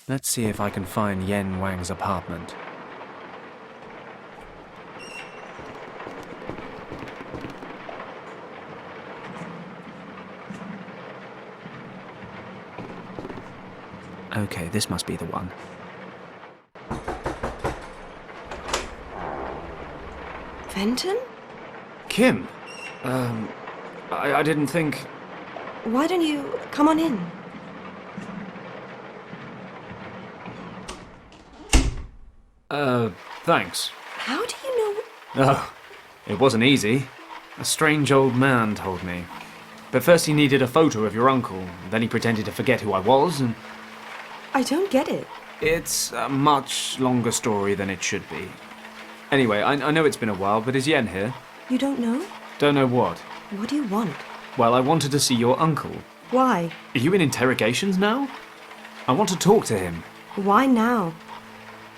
Let's see if I can find Yen Wang's apartment. Okay, this must be the one. Fenton? Kim! I didn't think... Why don't you come on in? Thanks. How do you know? Oh, it wasn't easy. A strange old man told me. But first he needed a photo of your uncle, then he pretended to forget who I was, and... I don't get it. It's a much longer story than it should be. Anyway, I know it's been a while, but is Yen here? You don't know? Don't know what. What do you want? Well, I wanted to see your uncle. Why? Are you in interrogations now? I want to talk to him. Why now?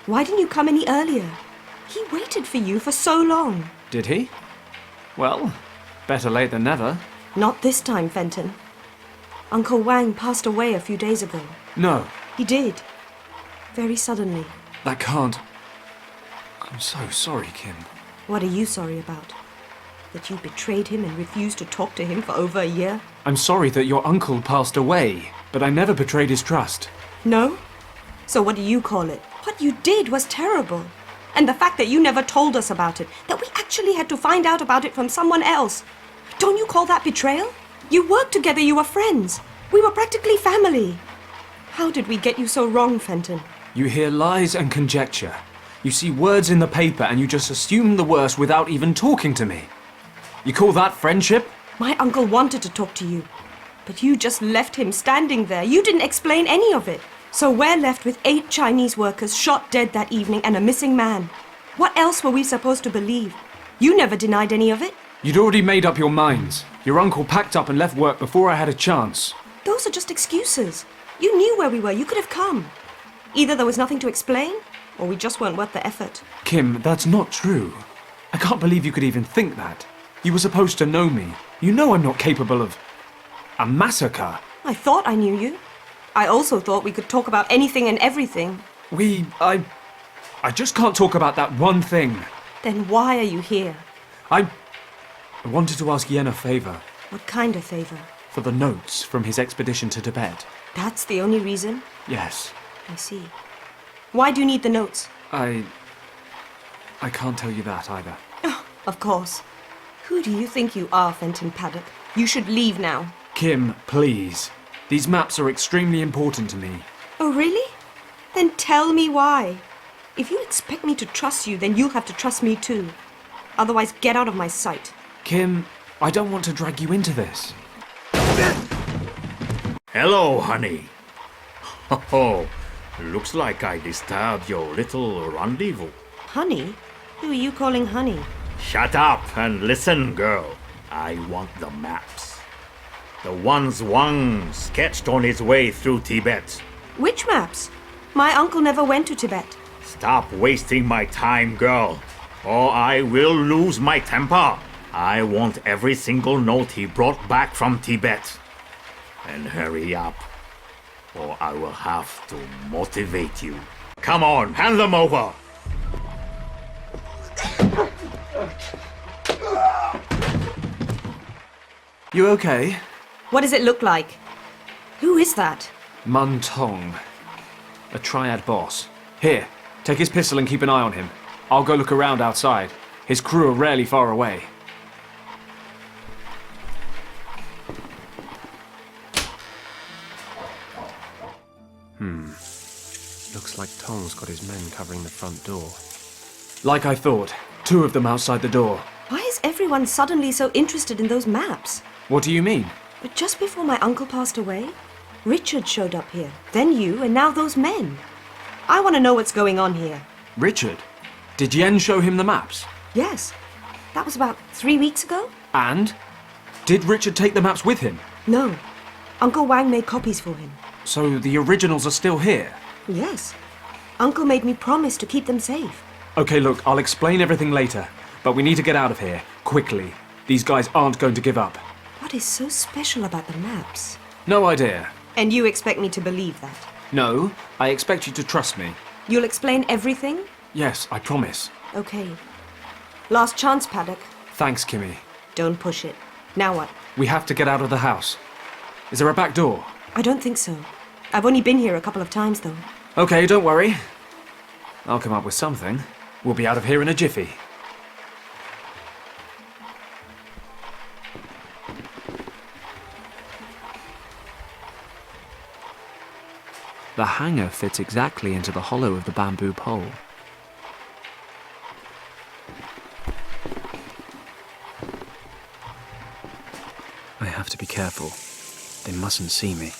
Why didn't you come any earlier? He waited for you for so long. Did he? Well, better late than never. Not this time, Fenton. Uncle Wang passed away a few days ago. No, He did. Very suddenly. that can't... I'm so sorry, Kim. What are you sorry about? That you betrayed him and refused to talk to him for over a year? I'm sorry that your uncle passed away, but I never betrayed his trust. No? So what do you call it? What you did was terrible. And the fact that you never told us about it, that we actually had to find out about it from someone else. Don't you call that betrayal? You worked together, you were friends. We were practically family. How did we get you so wrong, Fenton? You hear lies and conjecture. You see words in the paper and you just assume the worst without even talking to me. You call that friendship? My uncle wanted to talk to you, but you just left him standing there. You didn't explain any of it. So we're left with 8 Chinese workers shot dead that evening and a missing man. What else were we supposed to believe? You never denied any of it. You'd already made up your minds. Your uncle packed up and left work before I had a chance. Those are just excuses. You knew where we were. You could have come. Either there was nothing to explain, or we just weren't worth the effort. Kim, that's not true. I can't believe you could even think that. You were supposed to know me. You know I'm not capable of... a massacre. I thought I knew you. I also thought we could talk about anything and everything. I just can't talk about that one thing. Then why are you here? I wanted to ask Yen a favor. What kind of favor? For the notes from his expedition to Tibet. That's the only reason? Yes. I see. Why do you need the notes? I can't tell you that either. Oh, of course. Who do you think you are, Fenton Paddock? You should leave now. Kim, please. These maps are extremely important to me. Oh, really? Then tell me why. If you expect me to trust you, then you'll have to trust me too. Otherwise, get out of my sight. Kim, I don't want to drag you into this. Hello, honey. Oh, looks like I disturbed your little rendezvous. Honey? Who are you calling honey? Shut up and listen, girl. I want the maps. The ones Wang sketched on his way through Tibet. Which maps? My uncle never went to Tibet. Stop wasting my time, girl, or I will lose my temper. I want every single note he brought back from Tibet. And hurry up, or I will have to motivate you. Come on, hand them over! You okay? What does it look like? Who is that? Mun Tong. A triad boss. Here, take his pistol and keep an eye on him. I'll go look around outside. His crew are rarely far away. Looks like Tong's got his men covering the front door. Like I thought, 2 of them outside the door. Why is everyone suddenly so interested in those maps? What do you mean? But just before my uncle passed away, Richard showed up here. Then you, and now those men. I want to know what's going on here. Richard? Did Yen show him the maps? Yes. That was about 3 weeks ago? And? Did Richard take the maps with him? No. Uncle Wang made copies for him. So the originals are still here? Yes. Uncle made me promise to keep them safe. Okay, look, I'll explain everything later. But we need to get out of here, quickly. These guys aren't going to give up. What is so special about the maps? No idea. And you expect me to believe that? No, I expect you to trust me. You'll explain everything? Yes, I promise. Okay. Last chance, Paddock. Thanks, Kimmy. Don't push it. Now what? We have to get out of the house. Is there a back door? I don't think so. I've only been here a couple of times, though. Okay, don't worry. I'll come up with something. We'll be out of here in a jiffy. The hanger fits exactly into the hollow of the bamboo pole. I have to be careful. They mustn't see me.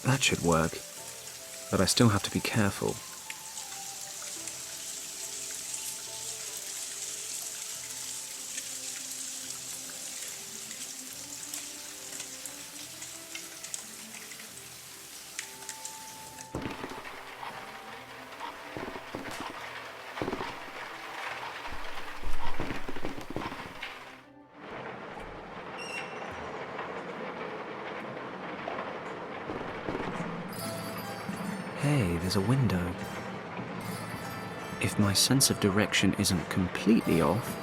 That should work, but I still have to be careful. Hey, there's a window. If my sense of direction isn't completely off,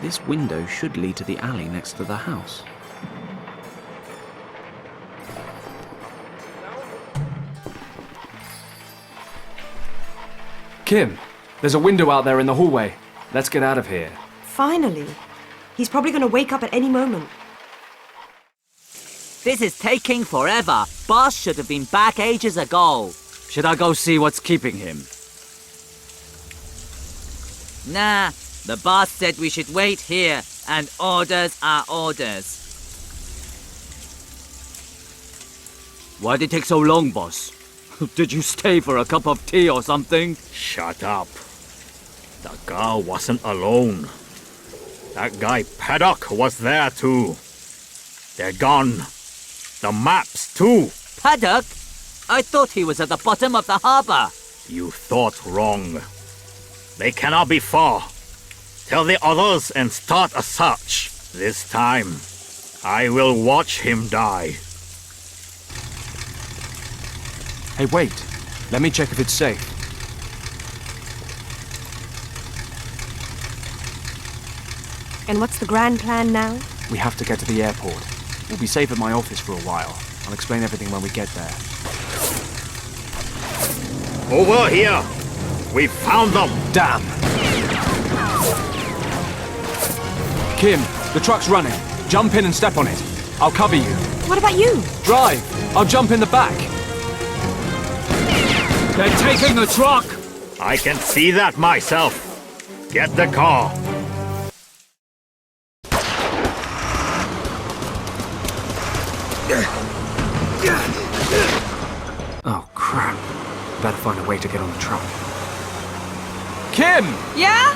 this window should lead to the alley next to the house. Kim, there's a window out there in the hallway. Let's get out of here. Finally. He's probably going to wake up at any moment. This is taking forever. Boss should have been back ages ago. Should I go see what's keeping him? Nah, the boss said we should wait here, and orders are orders. Why did it take so long, boss? Did you stay for a cup of tea or something? Shut up. The girl wasn't alone. That guy Paddock was there too. They're gone. The maps too. Paddock? I thought he was at the bottom of the harbor. You thought wrong. They cannot be far. Tell the others and start a search. This time, I will watch him die. Hey, wait. Let me check if it's safe. And what's the grand plan now? We have to get to the airport. We'll be safe at my office for a while. I'll explain everything when we get there. Over here! We found them! Damn! Kim, the truck's running. Jump in and step on it. I'll cover you. What about you? Drive! I'll jump in the back. They're taking the truck! I can see that myself. Get the car. Oh, crap. Better find a way to get on the truck. Kim! Yeah?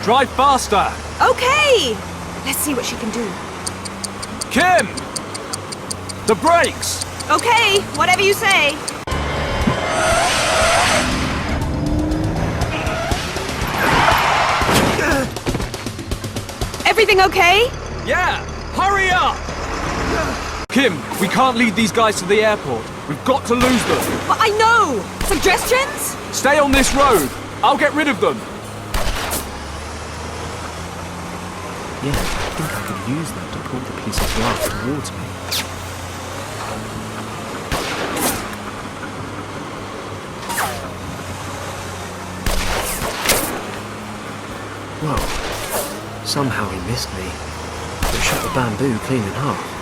Drive faster! Okay! Let's see what she can do. Kim! The brakes! Okay, whatever you say. Everything okay? Yeah! Hurry up! Kim, we can't lead these guys to the airport. We've got to lose them. But I know! Suggestions? Stay on this road. I'll get rid of them. Yeah, I think I could use that to pull the piece of glass towards me. Whoa. Somehow he missed me. It shot the bamboo clean in half.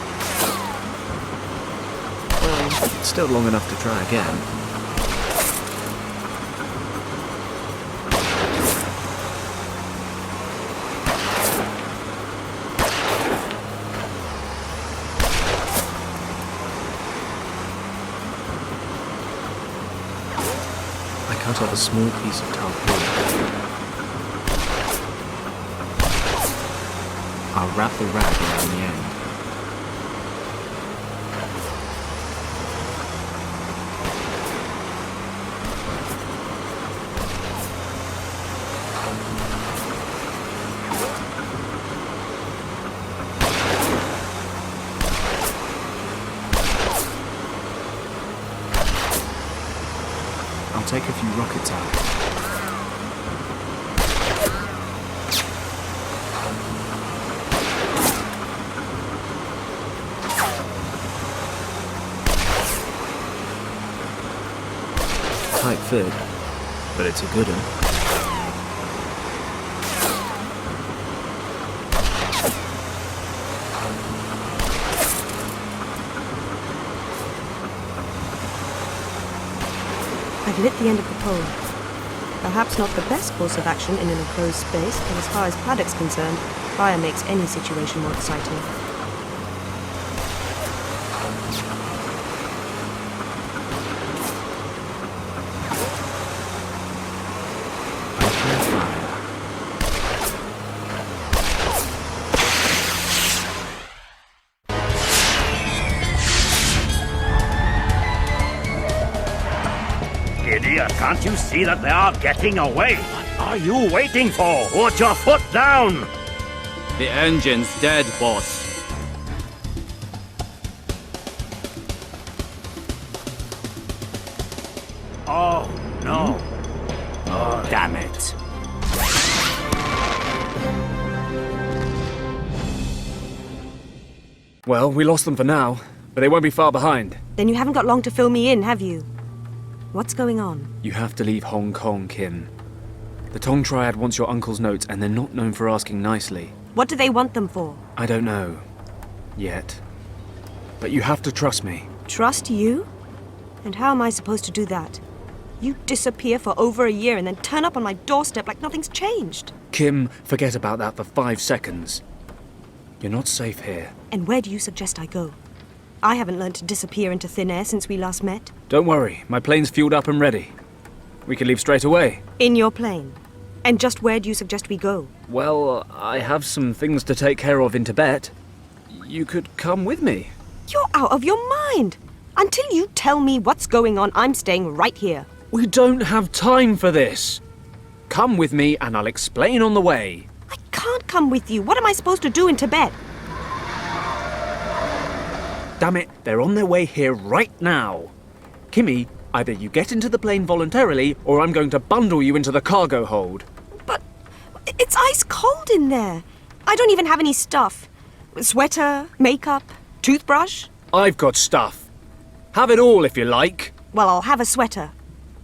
Well, it's still long enough to try again. I cut off a small piece of tarpaulin. I'll wrap the rag around the end. I'll take a few rockets out. Tight fit, but it's a good one. I've lit the end of the pole. Perhaps not the best course of action in an enclosed space, but as far as Paddock's concerned, fire makes any situation more exciting. Idiot, can't you see that they are getting away? What are you waiting for? Put your foot down! The engine's dead, boss. Oh, no. Oh, damn it. Well, we lost them for now, but they won't be far behind. Then you haven't got long to fill me in, have you? What's going on? You have to leave Hong Kong, Kim. The Tong Triad wants your uncle's notes, and they're not known for asking nicely. What do they want them for? I don't know. Yet. But you have to trust me. Trust you? And how am I supposed to do that? You disappear for over a year and then turn up on my doorstep like nothing's changed. Kim, forget about that for 5 seconds. You're not safe here. And where do you suggest I go? I haven't learned to disappear into thin air since we last met. Don't worry, my plane's fueled up and ready. We can leave straight away. In your plane. And just where do you suggest we go? Well, I have some things to take care of in Tibet. You could come with me. You're out of your mind! Until you tell me what's going on, I'm staying right here. We don't have time for this. Come with me and I'll explain on the way. I can't come with you. What am I supposed to do in Tibet? Damn it, they're on their way here right now. Kimmy, either you get into the plane voluntarily or I'm going to bundle you into the cargo hold. But it's ice cold in there. I don't even have any stuff. Sweater, makeup, toothbrush. I've got stuff. Have it all if you like. Well, I'll have a sweater.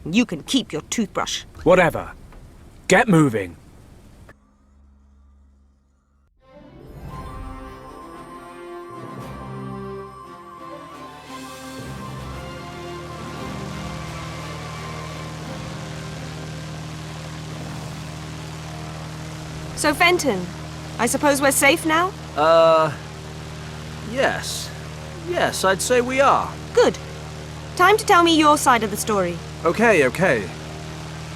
You can keep your toothbrush. Whatever. Get moving. So, Fenton, I suppose we're safe now? Yes. Yes, I'd say we are. Good. Time to tell me your side of the story. Okay.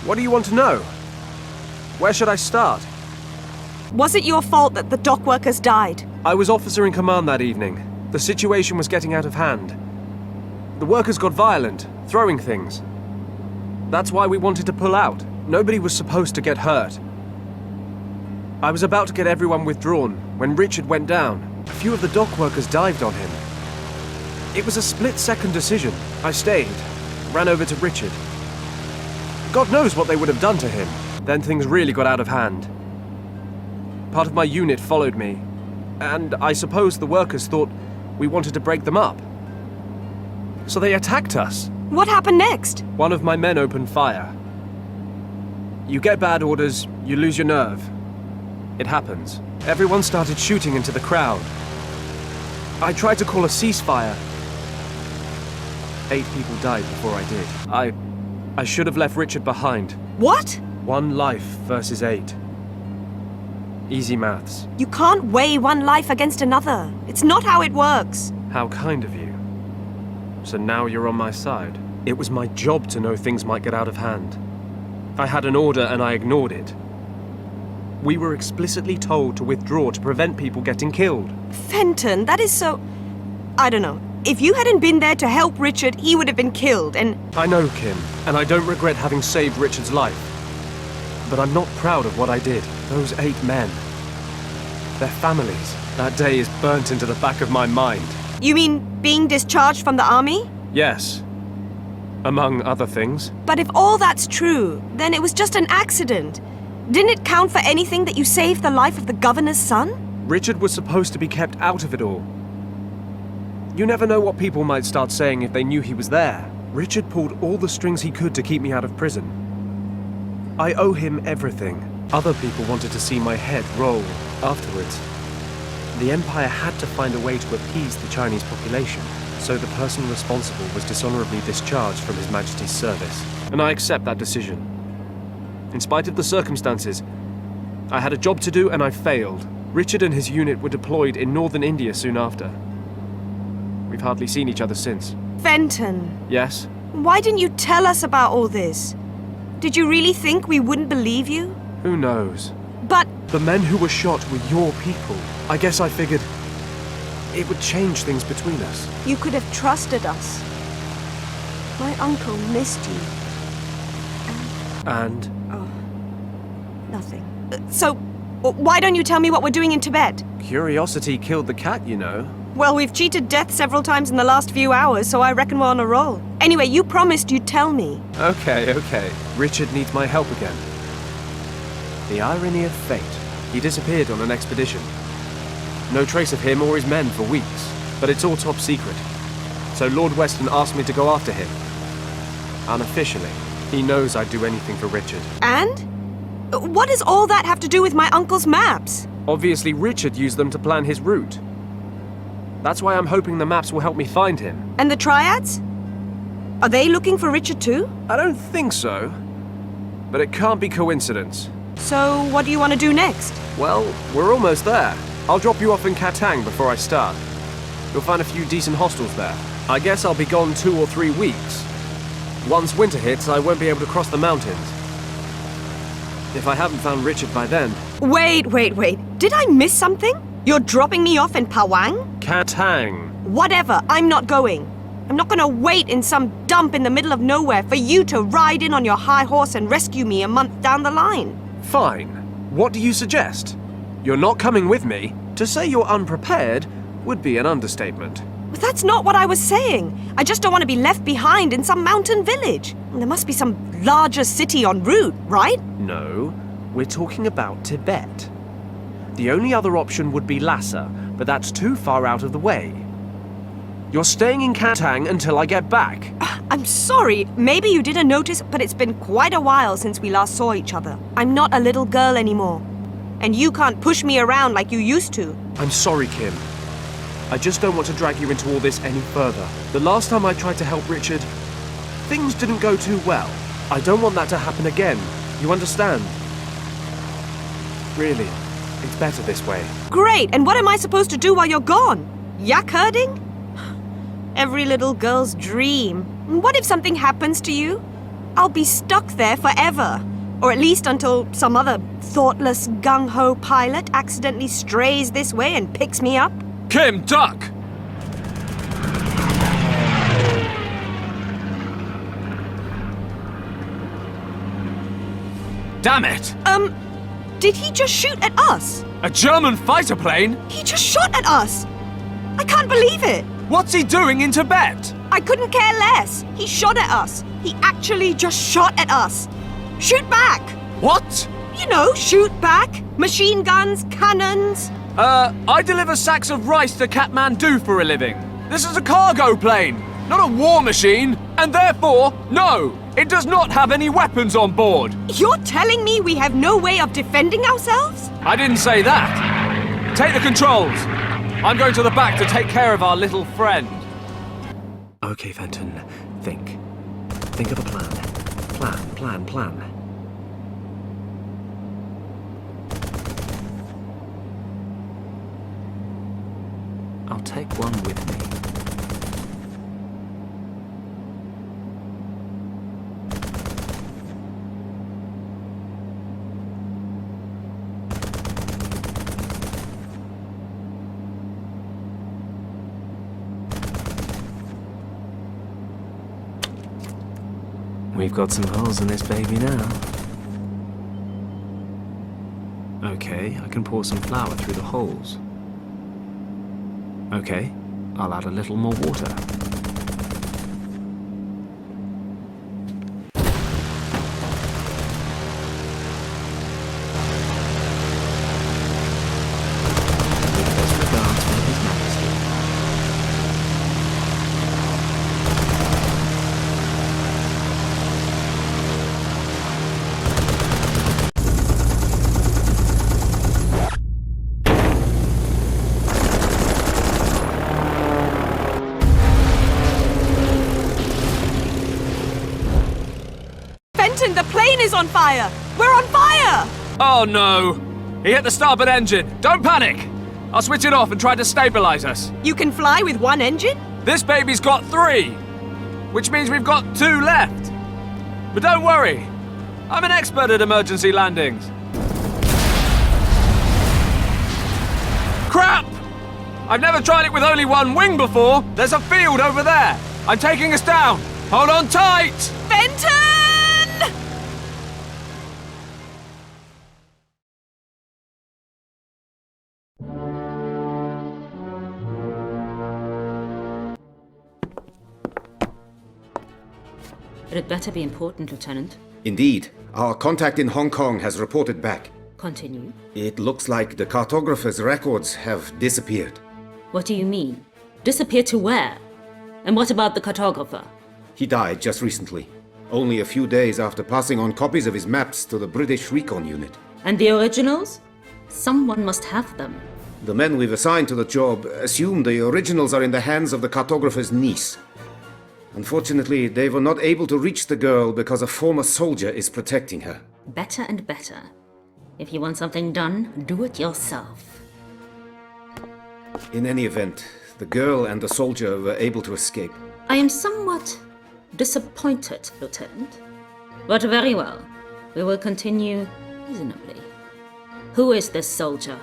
What do you want to know? Where should I start? Was it your fault that the dock workers died? I was officer in command that evening. The situation was getting out of hand. The workers got violent, throwing things. That's why we wanted to pull out. Nobody was supposed to get hurt. I was about to get everyone withdrawn when Richard went down. A few of the dock workers dived on him. It was a split-second decision. I stayed, ran over to Richard. God knows what they would have done to him. Then things really got out of hand. Part of my unit followed me, and I suppose the workers thought we wanted to break them up. So they attacked us. What happened next? One of my men opened fire. You get bad orders, you lose your nerve. It happens. Everyone started shooting into the crowd. I tried to call a ceasefire. 8 people died before I did. I should have left Richard behind. What? 1 life versus 8. Easy maths. You can't weigh one life against another. It's not how it works. How kind of you. So now you're on my side. It was my job to know things might get out of hand. I had an order and I ignored it. We were explicitly told to withdraw to prevent people getting killed. Fenton, that is so... I don't know. If you hadn't been there to help Richard, he would have been killed, and... I know, Kim, and I don't regret having saved Richard's life. But I'm not proud of what I did. Those 8 men. Their families. That day is burnt into the back of my mind. You mean being discharged from the army? Yes. Among other things. But if all that's true, then it was just an accident. Didn't it count for anything that you saved the life of the governor's son? Richard was supposed to be kept out of it all. You never know what people might start saying if they knew he was there. Richard pulled all the strings he could to keep me out of prison. I owe him everything. Other people wanted to see my head roll afterwards. The Empire had to find a way to appease the Chinese population, so the person responsible was dishonorably discharged from His Majesty's service. And I accept that decision. In spite of the circumstances, I had a job to do and I failed. Richard and his unit were deployed in northern India soon after. We've hardly seen each other since. Fenton, Yes? why didn't you tell us about all this? Did you really think we wouldn't believe you? Who knows? But The men who were shot were your people. I guess I figured it would change things between us. you could have trusted us. My uncle missed you. And Nothing. So, why don't you tell me what we're doing in Tibet? curiosity killed the cat, you know. Well, we've cheated death several times in the last few hours, so I reckon we're on a roll. Anyway, you promised you'd tell me. Okay. Richard needs my help again. The irony of fate. He disappeared on an expedition. No trace of him or his men for weeks, but it's all top secret. So Lord Weston asked me to go after him. Unofficially, he knows I'd do anything for Richard. And? What does all that have to do with my uncle's maps? Obviously, Richard used them to plan his route. That's why I'm hoping the maps will help me find him. And the Triads? Are they looking for Richard too? I don't think so. But it can't be coincidence. So, what do you want to do next? Well, we're almost there. I'll drop you off in Katang before I start. You'll find a few decent hostels there. I guess I'll be gone 2 or 3 weeks. Once winter hits, I won't be able to cross the mountains. If I haven't found Richard by then. Wait. Did I miss something? You're dropping me off in Pawang? Katang. Whatever, I'm not going. I'm not gonna wait in some dump in the middle of nowhere for you to ride in on your high horse and rescue me a month down the line. Fine. What do you suggest? You're not coming with me? To say you're unprepared would be an understatement. But that's not what I was saying. I just don't want to be left behind in some mountain village. There must be some larger city en route, right? No, we're talking about Tibet. The only other option would be Lhasa, but that's too far out of the way. You're staying in Katang until I get back. I'm sorry, maybe you didn't notice, but it's been quite a while since we last saw each other. I'm not a little girl anymore. And you can't push me around like you used to. I'm sorry, Kim. I just don't want to drag you into all this any further. The last time I tried to help Richard, things didn't go too well. I don't want that to happen again. You understand? Really, it's better this way. Great, and what am I supposed to do while you're gone? Yak herding? Every little girl's dream. What if something happens to you? I'll be stuck there forever. Or at least until some other thoughtless gung-ho pilot accidentally strays this way and picks me up. Kim, duck! Damn it! Did he just shoot at us? A German fighter plane? He just shot at us! I can't believe it! What's he doing in Tibet? I couldn't care less. He shot at us. He actually just shot at us. Shoot back! What? You know, shoot back. Machine guns, cannons. I deliver sacks of rice to Kathmandu for a living. This is a cargo plane, not a war machine, and therefore, no, it does not have any weapons on board. You're telling me we have no way of defending ourselves? I didn't say that. Take the controls. I'm going to the back to take care of our little friend. Okay, Fenton, think. Think of a plan. Plan. I'll take one with me. We've got some holes in this baby now. Okay, I can pour some flour through the holes. Okay, I'll add a little more water. Fenton, the plane is on fire! We're on fire! Oh no! He hit the starboard engine. Don't panic! I'll switch it off and try to stabilize us. You can fly with one engine? This baby's got 3, which means we've got 2 left. But don't worry, I'm an expert at emergency landings. Crap! I've never tried it with only one wing before. There's a field over there. I'm taking us down. Hold on tight! Fenton! It had better be important, Lieutenant. Indeed. Our contact in Hong Kong has reported back. Continue. It looks like the cartographer's records have disappeared. What do you mean? Disappeared to where? And what about the cartographer? He died just recently, only a few days after passing on copies of his maps to the British Recon Unit. And the originals? Someone must have them. The men we've assigned to the job assume the originals are in the hands of the cartographer's niece. Unfortunately, they were not able to reach the girl because a former soldier is protecting her. Better and better. If you want something done, do it yourself. In any event, the girl and the soldier were able to escape. I am somewhat disappointed, Lieutenant. But very well. We will continue reasonably. Who is this soldier?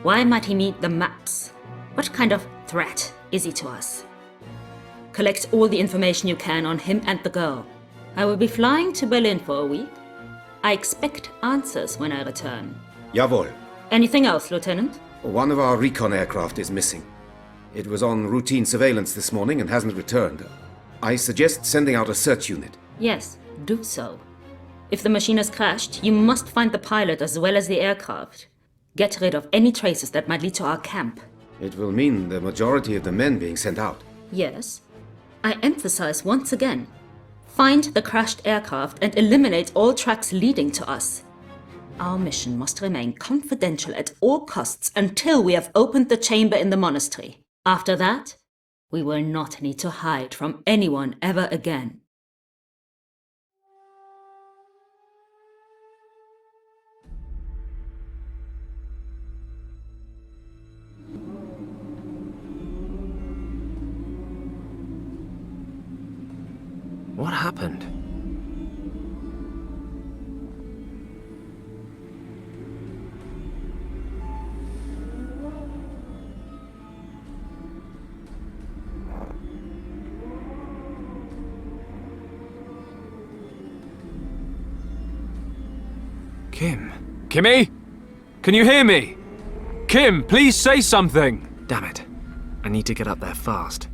Why might he need the maps? What kind of threat is he to us? Collect all the information you can on him and the girl. I will be flying to Berlin for a week. I expect answers when I return. Jawohl. Anything else, Lieutenant? One of our recon aircraft is missing. It was on routine surveillance this morning and hasn't returned. I suggest sending out a search unit. Yes, do so. If the machine has crashed, you must find the pilot as well as the aircraft. Get rid of any traces that might lead to our camp. It will mean the majority of the men being sent out. Yes. I emphasize once again. Find the crashed aircraft and eliminate all tracks leading to us. Our mission must remain confidential at all costs until we have opened the chamber in the monastery. After that, we will not need to hide from anyone ever again. What happened? Kim? Kimmy? Can you hear me? Kim, please say something. Damn it. I need to get up there fast.